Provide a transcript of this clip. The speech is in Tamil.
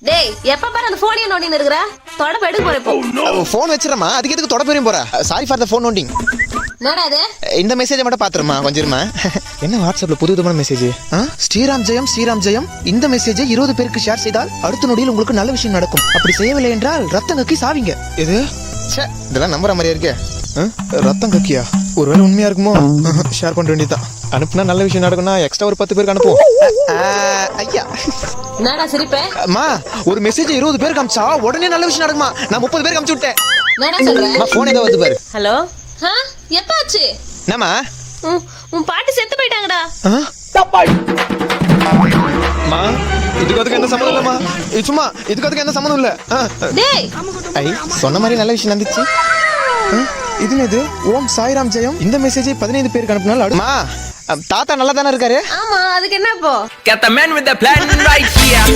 டேய் எப்ப பாரு அந்த போனே நோண்டின்னு இருக்கற தொடப்ப எடுக்க போறே போ ஃபோன் வச்சிரமா அதுக்கு எதுக்கு தொட போறீங்க போறா சாரி ஃபார் த ஃபோன் நோண்டிங் என்னடா அது இந்த மெசேஜை மட்டும் பாத்துருமா கொஞ்சம் இருமா என்ன வாட்ஸ்அப்ல புது விதமான மெசேஜ் ஸ்ரீராம் ஜெயம் இந்த மெசேஜை 20 பேருக்கு ஷேர் செய்தால் அடுத்த நொடியில் உங்களுக்கு நல்ல விஷயம் நடக்கும் அப்படி செய்யவில்லை என்றால் ரத்தம் கக்கி சாவீங்க இது இதெல்லாம் நம்புற மாதிரியா இருக்கே ரத்தம் கக்கியா ஒருவேளை உண்மையா இருக்குமோ ஷேர் பண்ண வேண்டியதான் அனுப்புனா நல்ல விஷயம் நடக்கும்னா எக்ஸ்ட்ரா ஒரு 10 பேருக்கு அனுப்புவோம் ஐயா என்னடா சிரிப்பே அம்மா ஒரு மெசேஜ் 20 பேருக்கு அனுப்பிச்சா உடனே நல்ல விஷயம் நடக்குமா நான் 30 பேருக்கு அனுப்பிச்சு விட்டேன் என்னடா சொல்ற போன் ஏதோ வந்து பாரு ஹலோ எப்ப ஆச்சு என்னம்மா உன் பாட்டி செத்து போயிட்டாங்கடா மா இதுக்கு என்ன சம்மந்தம் இல்லம்மா சும்மா இதுக்கு என்ன சம்மந்தம் இல்ல டேய் ஐ சொன்ன மாதிரி நல்ல விஷயம் நடந்துச்சு இது என்னது ஓம் சாய்ராம் ஜெயம் இந்த மெசேஜை 15 பேருக்கு அனுப்புனால அம்மா தாத்தா நல்லா தானே இருக்காரு ஆமா அதுக்கு என்ன இப்போ Got the man with the plan right here.